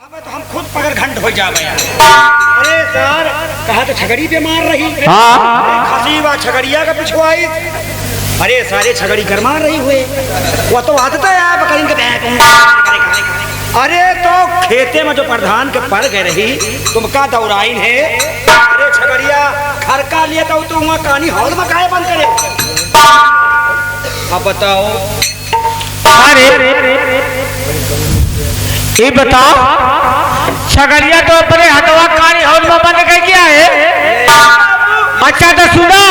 अब तो हम खुद पकड़ घंट हो जावे। अरे सर कहा तो छगड़ी पे मार रही। हाँ खसी व छगड़िया का पिछवाई। अरे सारे छगड़ी कर मार रही हुए वो तो आदत है आप कहीं के। अरे तो खेते में जो प्रधान के पड़ गए रही तुमका दौराइन है। अरे छगड़िया घर का लिए तो तुम कहानी हॉल में काहे बंद करे। अब बताओ। अरे ये बताओ छगड़िया तो अपने हथवा कहानी हॉल में बंद कर क्या है। अच्छा तो सुना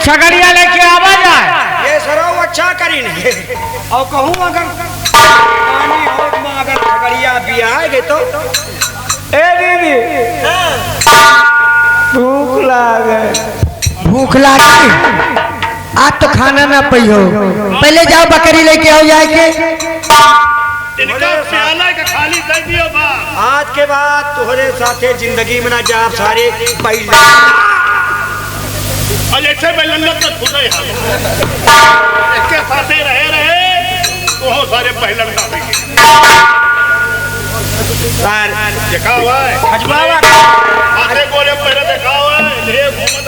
छगड़िया लेके आवा जाए। ये सरो अच्छा करी नहीं और कहूँ अगर कहानी हॉल में अगर छगड़िया भी आएगे तो ए दीदी भूख लागे। भूख लागी आज तो खाना ना पियो। पहले जाओ बकरी लेके आओ जाए के। इनका प्याला का खाली कर दियो बा। आज के बाद तुम्हारे साथे जिंदगी में ना जा सारे बैल। और ऐसे में लल्लत तो खुदा ही हाल इसके साथे रहे तो सारे पहलन ना देंगे। सर देखा हुआ है खजवावा आधे गोले पहले देखा हुआ है ले घूमत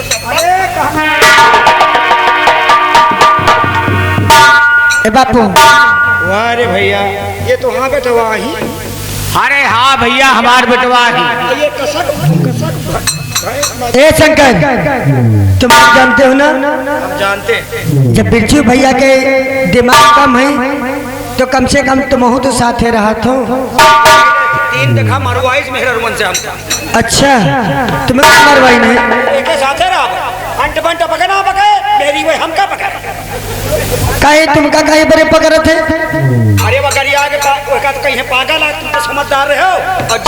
ए बापू वाह रे भैया ये तो हाँ बेटवा ही। अरे हाँ भैया हमार बेटवा ही। ये कसक ए शंकर तुम आप जानते हो ना हम जानते हैं। जब बिरजू भैया के दिमाग कम है तो कम से कम तुम तो साथे रहा तो। तीन देखा मरवाइज मेहरमन से हम। अच्छा तुम्हें मरवाई नहीं एक साथे रहा अंट बंट पके ना पके मेरी वो हमका पके। काहे तुमका काहे बड़े पकड़ थे। अरे बकरिया के का तो कहीं पागल है तुम तो समझदार रहे हो। और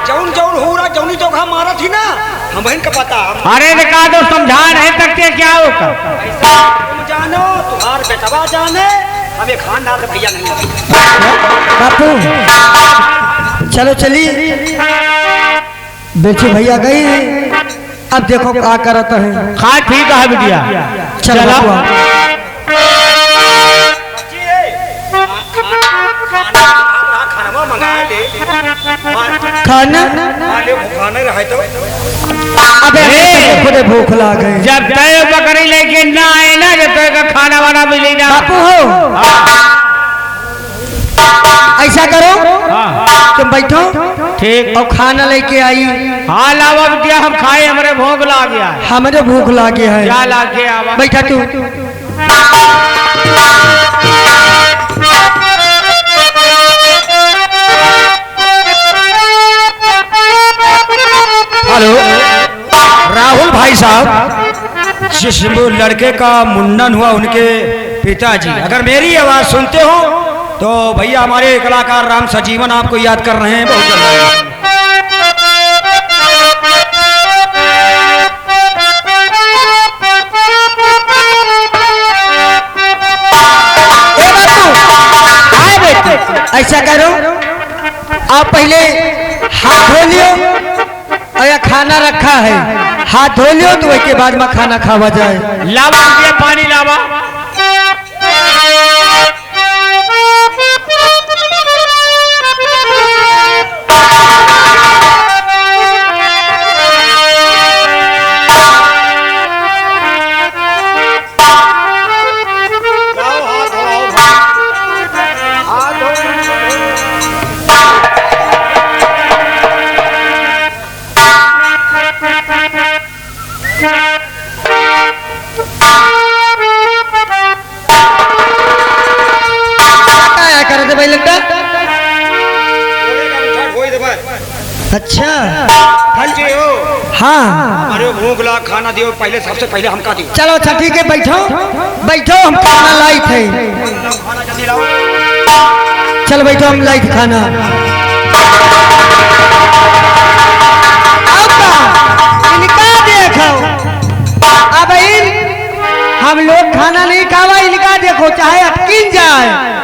जौन जौन हो रहा जौनी तो मारा थी ना हम बहन का पता। अरे निका दो समझा रहे तकते क्या होगा। तुम जानो तुम्हार बेटवा जाने हमें खानदान का भैया नहीं। बापू चलो चली बिरजू भैया गई अब देखो क्या करता है। खा ठीक है बिटिया चलो बाबू खाना मंगा ले खाना खाने रहे तो। अबे खुदे भूख लग गई। जब तय बकरी लेके ना आए ना जब तक का खाना वाना मिले ना। बापू हो ऐसा करो तुम बैठो ठीक और खाना लेके आई। हाँ लावा बिटिया हम खाए हमारे भूख ला गया। हमारे भूख लगे है। क्या ला के आवा। बैठा तू। हेलो राहुल भाई साहब जिस लड़के का मुंडन हुआ उनके पिताजी अगर मेरी आवाज सुनते हो तो भैया हमारे कलाकार राम सजीवन आपको याद कर रहे हैं। बहुत जल्द ऐसा करो आप पहले हाथ धो लियो और या खाना रखा है हाथ धो लियो तो उसके बाद में खाना खावा जाए। लावा बिटिया पानी लावा। अच्छा जी हो हाँ अरे भूख ला खाना दियो पहले सबसे पहले हमका दियो। चलो अच्छा ठीक है बैठो बैठो हम खाना लाई थे। खाना जल्दी लाओ। चलो बैठो हम लाई थे खाना। इनका देखो अब हम लोग खाना नहीं खावा इनका देखो चाहे अटकिन जाए।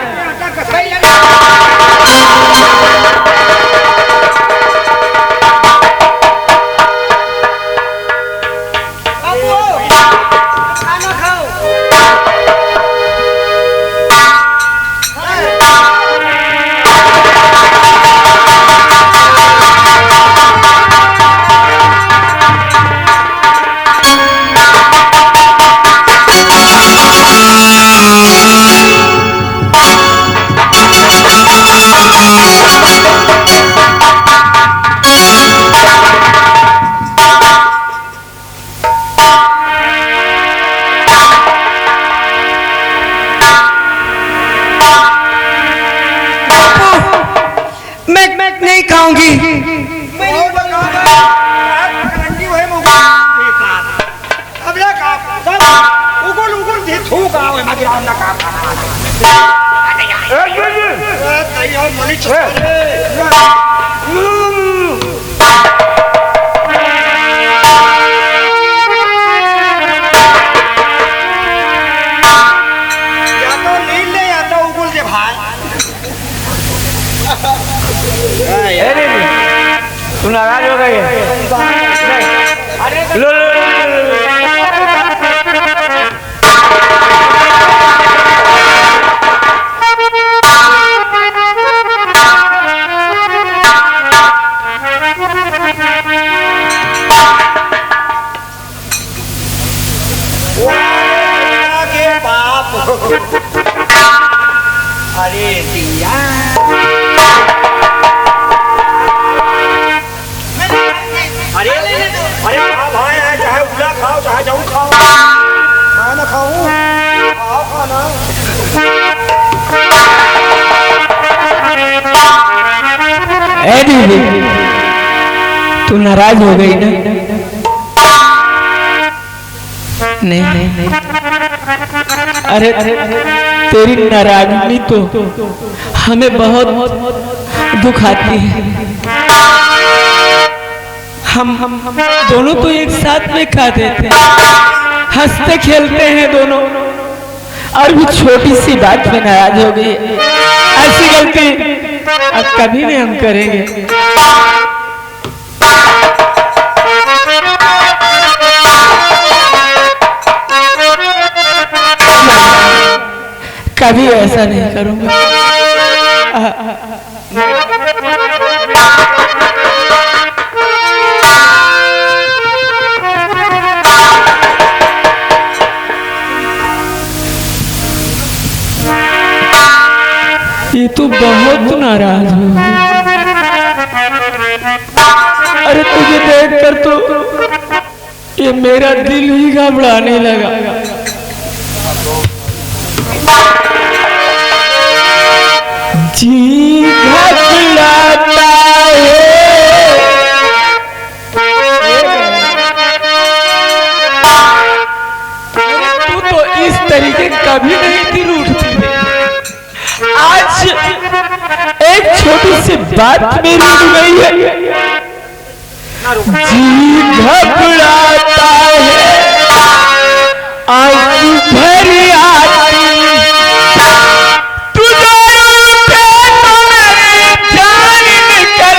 मैं नहीं खाऊंगी। तू नाराज हो गई है? लो लो अरे दिया अरे अरे भाई है, चाहे उला खाओ चाहे जाऊँ खाओ, मैं ना खाऊं, खाओ खाना। ए दीदी, तू नाराज हो गई ना? नहीं, अरे तेरी नाराजगी तो हमें बहुत दुख आती है। हम दोनों तो एक साथ में खाते थे, हंसते खेलते हैं दोनों, और भी छोटी सी बात में नाराज हो गई। ऐसी गलती अब कभी नहीं हम करेंगे। कभी ऐसा नहीं करूंगा। ये तो बहुत नाराज हो। अरे तुझे देखकर तो ये मेरा दिल ही घबराने लगा। जी घबराता है। तू तो इस तरीके कभी नहीं दिल उठती है। आज एक छोटी सी बात में रुक गई है। जी घबराता है, आंसू भर आती, तुझे रूठे तो मेरी जान निकल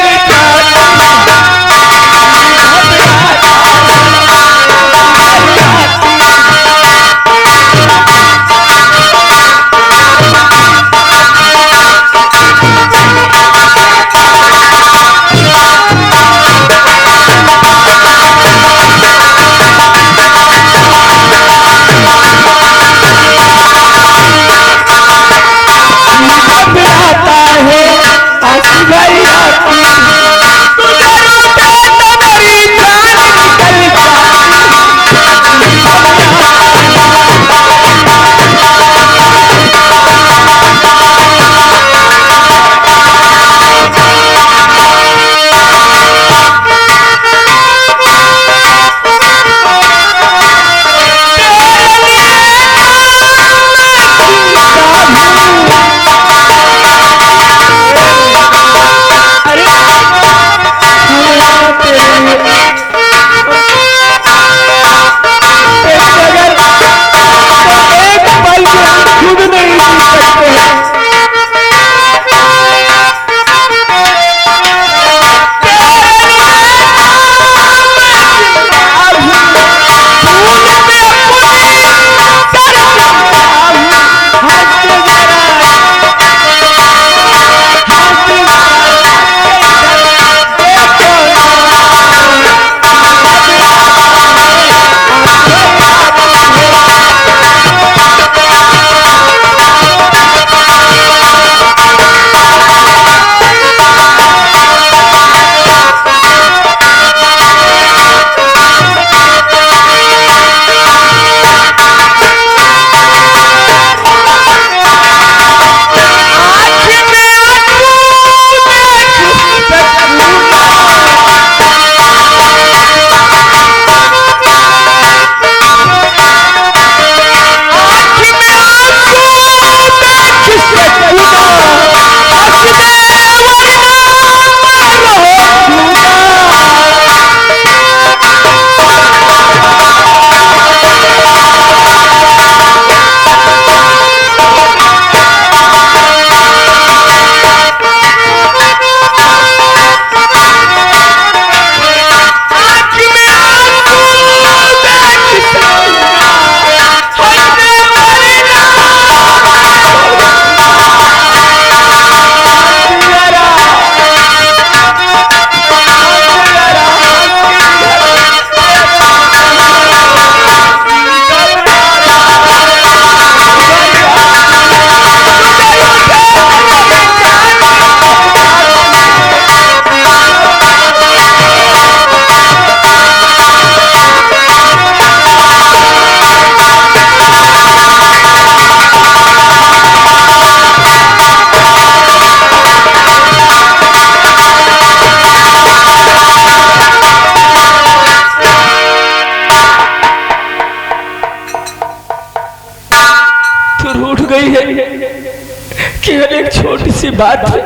छोटी सी बात है।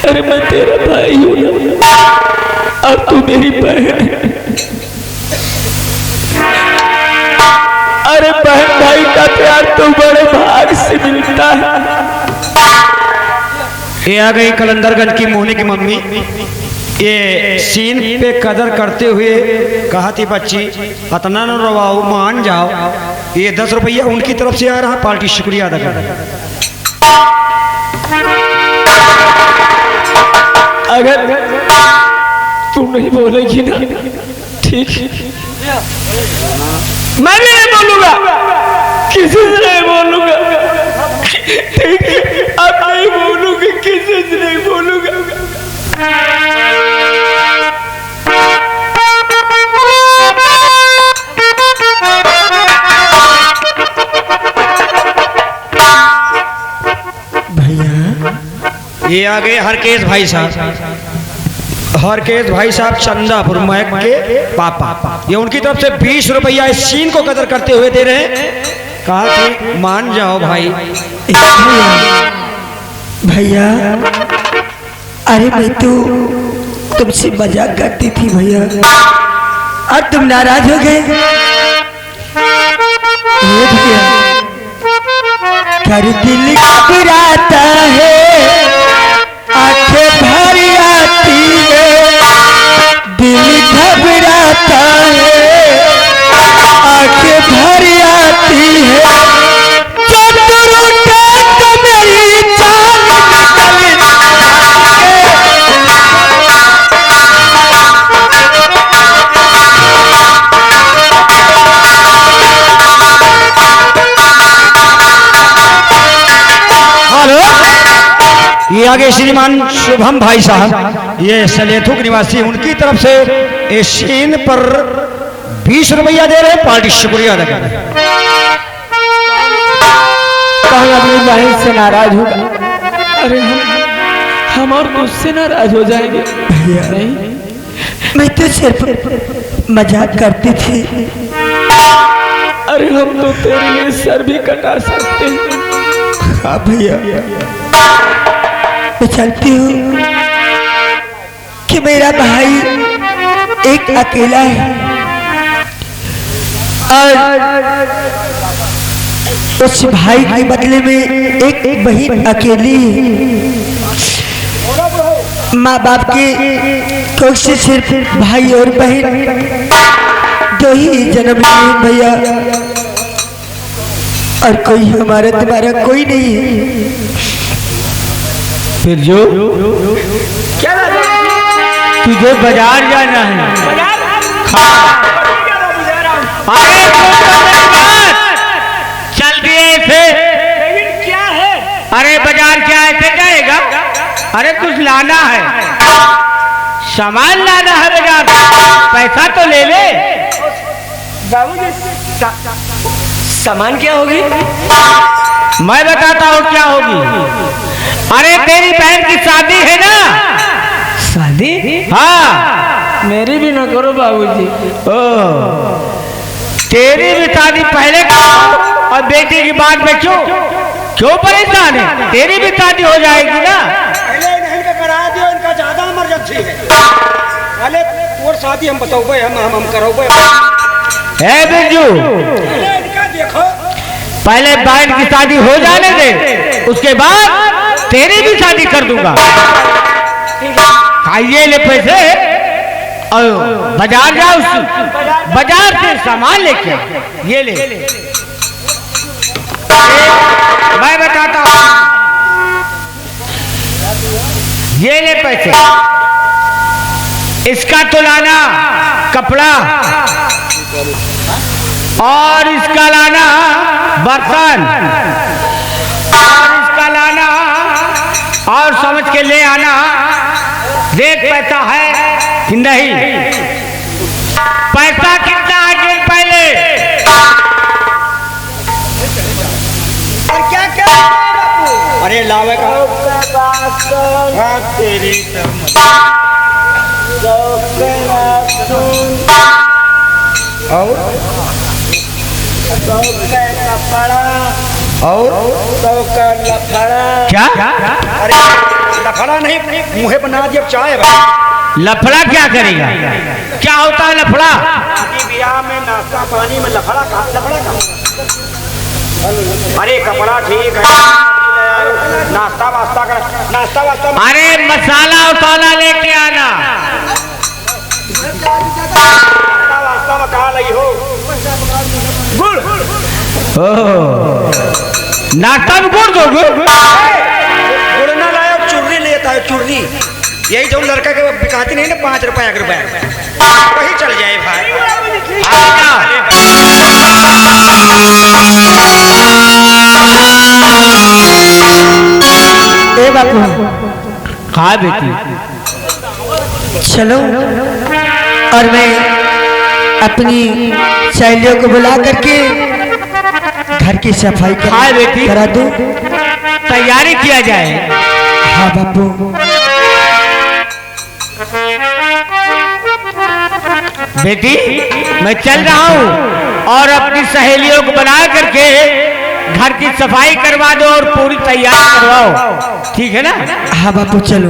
अरे मैं तेरा भाई हूँ और तू मेरी बहन है। अरे बहन भाई का प्यार तो बड़े भाग से मिलता है। ये आ गई कलंदरगंज की मोहनी की मम्मी। ये सीन पे कदर करते हुए कहा थी बच्ची अतना न रवाओ, मान जाओ। ये 10 रुपया उनकी तरफ से आ रहा, पार्टी शुक्रिया अदा कर। अगर तू नहीं बोलेगी ना, ठीक है, मैं भी नहीं बोलूंगा, किसी से नहीं बोलूंगा, ठीक है, अब नहीं बोलूंगी, किसी से नहीं बोलूंगा। ये आ गए हरकेश भाई साहब। हरकेश भाई साहब चंदापुर महक के पापा। ये उनकी तरफ से 20 रुपया इस सीन को कदर करते हुए दे रहे हैं। कहा कि मान जाओ भाई। भैया अरे मैं तो तुमसे मजाक करती थी भैया, और तुम नाराज हो गए। कर दिल घबराता है, आंखें भर आती है, दिल घबराता है, आंखें भर आती है, जब रूठे तो मेरी जान निकल ये आगे श्रीमान शुभम भाई साहब, ये सलेथुक निवासी, उनकी तरफ से इस सीन पर 20 रुपया दे रहे हैं, पार्टी शुक्रिया अदा कर रहे हैं। अपनी बहन से नाराज होगा। अरे हम और तुझसे नाराज हो जाएंगे भैया। नहीं, मैं तो सिर्फ मजाक करती थी। अरे हम तो तेरे लिए सर भी कटा सकते हैं। हाँ भैया, मैं चलती हूँ कि मेरा भाई एक अकेला है और उस भाई के बदले में एक बहन अकेली है। माँ बाप की कोख से सिर्फ भाई और बहन दो ही जन्म लिए भैया, और कोई हमारा तुम्हारा कोई नहीं है। फिर जो क्या तुझे बाजार जाना है। अरे चल दिए ऐसे। क्या है? अरे बाजार क्या ऐसे जाएगा? अरे कुछ लाना है, सामान लाना है बाजार, पैसा तो ले ले। बाबूजी सामान क्या होगी? मैं बताता हूँ क्या होगी। अरे तेरी बहन की शादी है ना? शादी? हाँ, मेरी भी न करो बाबूजी। तेरी भी शादी पहले करो और बेटी की बाद में क्यों परेशान है? तेरी भी शादी हो जाएगी ना। पहले इनका करा दियो, इनका ज्यादा इमरजेंसी है। पहले और शादी हम बताओ हम करो। है बिरजू, इनका देखो, पहले बहन की शादी हो जाने दे, उसके बाद तेरी भी शादी कर दूंगा। ये ले पैसे और बाजार जाओ, बाजार से सामान लेके ये ले। मैं बताता हूँ, ये ले पैसे, इसका तो लाना कपड़ा और इसका लाना बर्तन और इसका लाना और समझ के ले आना। देख पैसा है कि नहीं? पैसा कितना है गिन पहले। क्या क्या अरे लावे का तेरी और तो का लफड़ा क्या अरे लफड़ा नहीं मुँह बना दिया चाय भाई लफड़ा क्या करेगा? क्या होता है लफड़ा? शादी ब्याह में नाश्ता पानी में लफड़ा का अरे कपड़ा ठीक है नाश्ता वास्ता कर नाश्ता वास्ता अरे मसाला उसाला लेके आना। नाश्ता वास्ता में कहा लगी हो गुड़ नाश्ता में गुड़ दो गुड़ ना लाया चुर्री लेता है चुर्री यही जो लड़का के बिकाती नहीं ना 5 रुपए 1 रुपए वही चल जाए भाई। ए बापू हाँ बेटी चलो और मैं अपनी सहेलियों को बुला करके घर की सफाई हाँ बेटी करा दूं। तैयारी किया जाए। हाँ बापू बेटी मैं चल रहा हूँ और अपनी सहेलियों को बना करके घर की सफाई करवा दो और पूरी तैयारी करवाओ, ठीक है ना? हाँ बापू चलो।